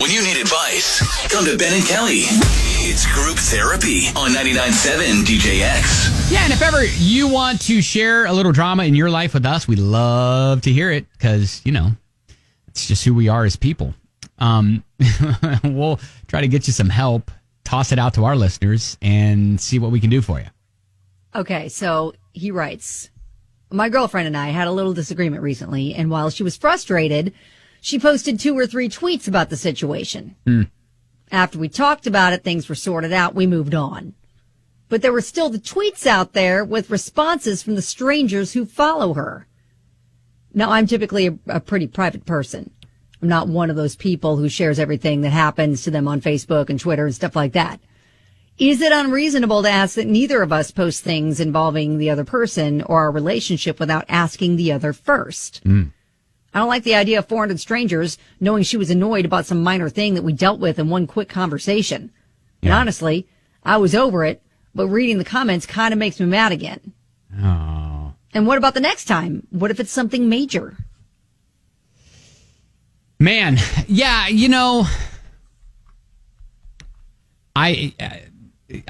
When you need advice, come to Ben and Kelly. It's Group Therapy on 99.7 DJX. Yeah, and if ever you want to share a little drama in your life with us, we'd love to hear it because, it's just who we are as people. We'll try to get you some help, toss it out to our listeners, and see what we can do for you. Okay, so he writes, my girlfriend and I had a little disagreement recently, and while she was frustrated, she posted 2 or 3 tweets about the situation. After we talked about it, things were sorted out, we moved on. But there were still the tweets out there with responses from the strangers who follow her. Now, I'm typically a pretty private person. I'm not one of those people who shares everything that happens to them on Facebook and Twitter and stuff like that. Is it unreasonable to ask that neither of us post things involving the other person or our relationship without asking the other first? I don't like the idea of 400 strangers knowing she was annoyed about some minor thing that we dealt with in one quick conversation. And honestly, I was over it, but reading the comments kind of makes me mad again. Oh. And what about the next time? What if it's something major? Man, yeah, I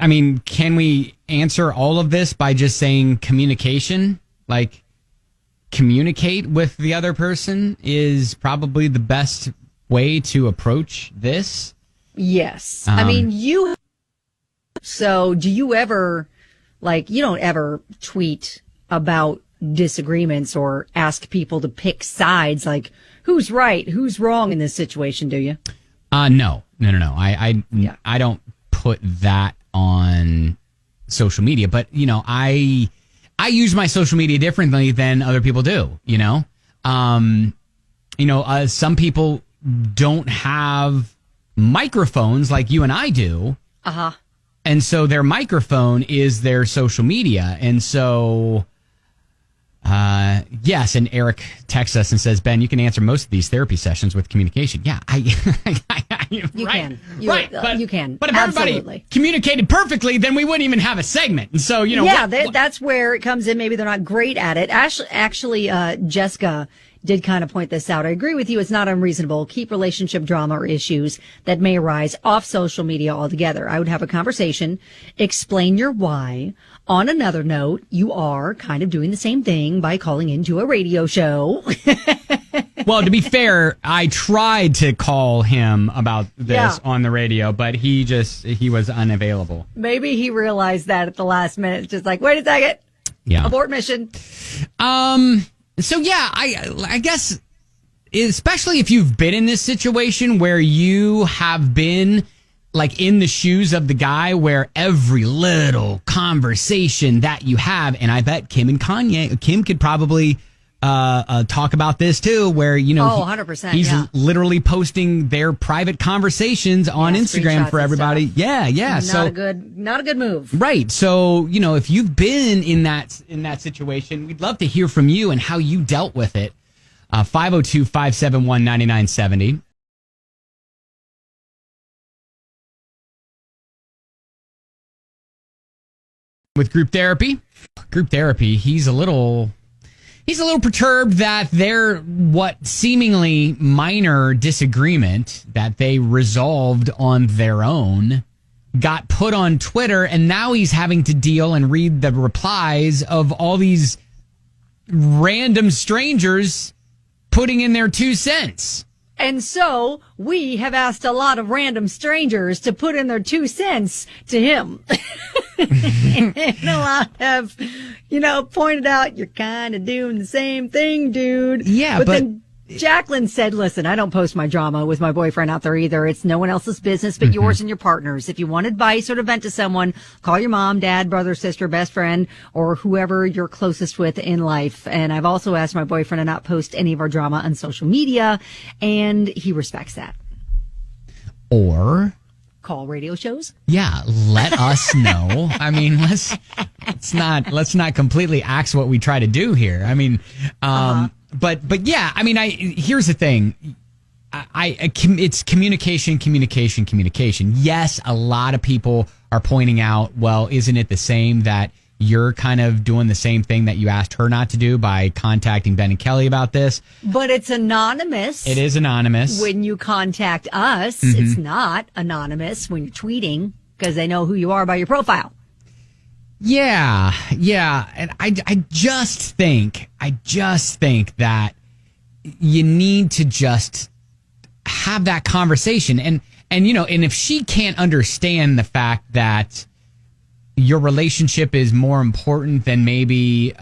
mean, can we answer all of this by just saying communication? Like, communicate with the other person is probably the best way to approach this. Yes. I mean, so do you ever, you don't ever tweet about disagreements or ask people to pick sides, like who's right, who's wrong in this situation, do you? No. I don't put that on social media, but I use my social media differently than other people do. Some people don't have microphones like you and I do. And so their microphone is their social media. And so, yes. And Eric texts us and says, Ben, you can answer most of these therapy sessions with communication. Yeah, you can. You can. But if everybody communicated perfectly, then we wouldn't even have a segment. And so, that's where it comes in. Maybe they're not great at it. Actually, Jessica did kind of point this out. I agree with you. It's not unreasonable. Keep relationship drama or issues that may arise off social media altogether. I would have a conversation, explain your why. On another note, you are kind of doing the same thing by calling into a radio show. Well, to be fair, I tried to call him about this on the radio, but he was unavailable. Maybe he realized that at the last minute. Just like, wait a second. Yeah. Abort mission. So yeah, I guess, especially if you've been in this situation where you have been in the shoes of the guy where every little conversation that you have, and I bet Kim could probably talk about this too, where 100%, he's literally posting their private conversations on Instagram for everybody. Yeah. Not a good move. Right. So, if you've been in that situation, we'd love to hear from you and how you dealt with it. 502-571-9970. With group therapy, he's a little perturbed that their what seemingly minor disagreement that they resolved on their own got put on Twitter, and now he's having to deal and read the replies of all these random strangers putting in their 2 cents. And so we have asked a lot of random strangers to put in their 2 cents to him. And a lot have, pointed out, you're kind of doing the same thing, dude. Yeah, but then Jacqueline said, listen, I don't post my drama with my boyfriend out there either. It's no one else's business but yours and your partner's. If you want advice or to vent to someone, call your mom, dad, brother, sister, best friend, or whoever you're closest with in life. And I've also asked my boyfriend to not post any of our drama on social media, and he respects that. Or call radio shows. Yeah, let us know. I memean, let's not completely axe what we try to do here. I mean, but yeah, I mean, here's the thing. It's communication. Yes, a lot of people are pointing out, well, isn't it the same that, you're kind of doing the same thing that you asked her not to do by contacting Ben and Kelly about this. But it's anonymous. It is anonymous. When you contact us, it's not anonymous when you're tweeting because they know who you are by your profile. Yeah. And I just think that you need to just have that conversation. And if she can't understand the fact that your relationship is more important than maybe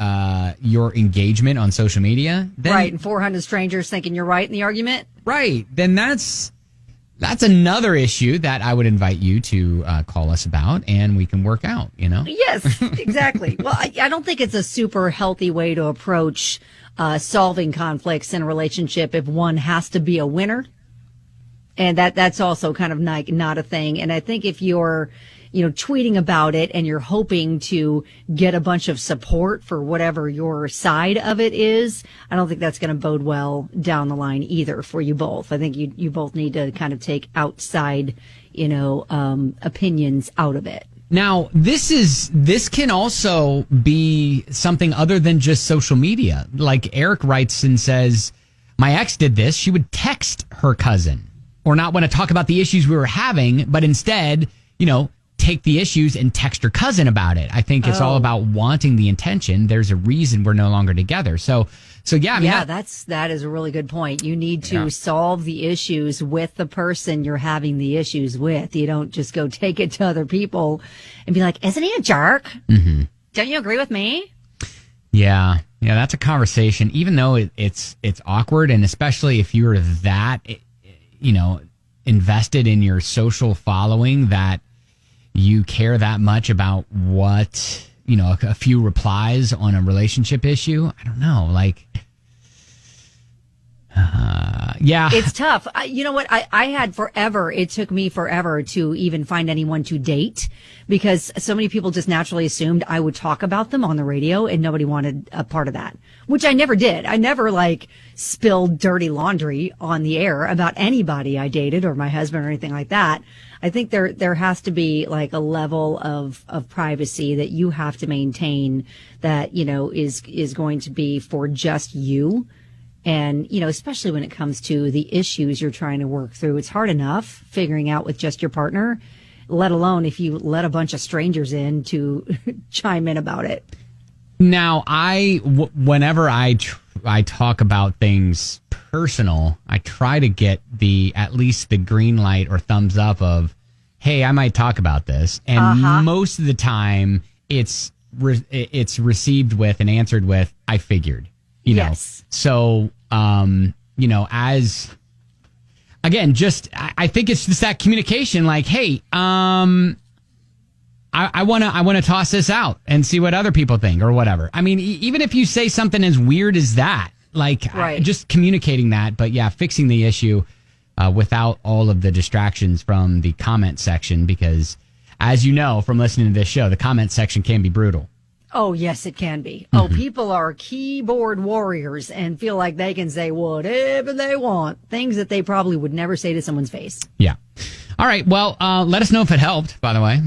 your engagement on social media, then, right? And 400 strangers thinking you're right in the argument, right? Then that's another issue that I would invite you to call us about, and we can work out. Yes, exactly. Well, I don't think it's a super healthy way to approach solving conflicts in a relationship if one has to be a winner, and that's also kind of not a thing. And I think if you're tweeting about it and you're hoping to get a bunch of support for whatever your side of it is, I don't think that's going to bode well down the line either for you both. I think you both need to kind of take outside, opinions out of it. Now, this can also be something other than just social media. Like Eric writes and says, my ex did this. She would text her cousin or not want to talk about the issues we were having, but instead, take the issues and text her cousin about it. I think it's all about wanting the attention. There's a reason we're no longer together. So yeah. I mean, that is a really good point. You need to solve the issues with the person you're having the issues with. You don't just go take it to other people and be like, isn't he a jerk? Mm-hmm. Don't you agree with me? Yeah, that's a conversation, even though it's awkward. And especially if you're that, invested in your social following that you care that much about what, a few replies on a relationship issue. I don't know. Yeah. It's tough. You know what? It took me forever to even find anyone to date because so many people just naturally assumed I would talk about them on the radio and nobody wanted a part of that, which I never did. I never spilled dirty laundry on the air about anybody I dated or my husband or anything like that. I think there has to be a level of privacy that you have to maintain that, is going to be for just you. And, especially when it comes to the issues you're trying to work through, it's hard enough figuring out with just your partner, let alone if you let a bunch of strangers in to chime in about it. Now, whenever I talk about things personal, I try to get at least the green light or thumbs up of, hey, I might talk about this. And most of the time it's received with and answered with, I figured. Yes. So, as again, I think it's just that communication. Hey, I want to toss this out and see what other people think or whatever. I mean, even if you say something as weird as that, right. Just communicating that. But yeah, fixing the issue without all of the distractions from the comment section, because as you know from listening to this show, the comment section can be brutal. Oh, yes, it can be. Oh, people are keyboard warriors and feel like they can say whatever they want, things that they probably would never say to someone's face. Yeah. All right. Well, let us know if it helped, by the way.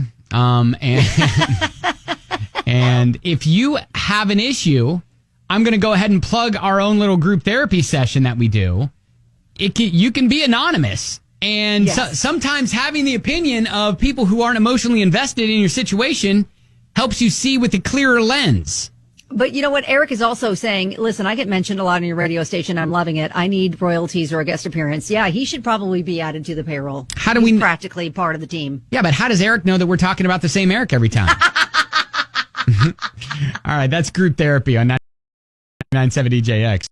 And if you have an issue, I'm going to go ahead and plug our own little group therapy session that we do. You can be anonymous. And sometimes having the opinion of people who aren't emotionally invested in your situation helps you see with a clearer lens. But you know what? Eric is also saying, listen, I get mentioned a lot on your radio station. I'm loving it. I need royalties or a guest appearance. Yeah, he should probably be added to the payroll. He's practically part of the team. Yeah, but how does Eric know that we're talking about the same Eric every time? All right, that's group therapy on 997 DJX.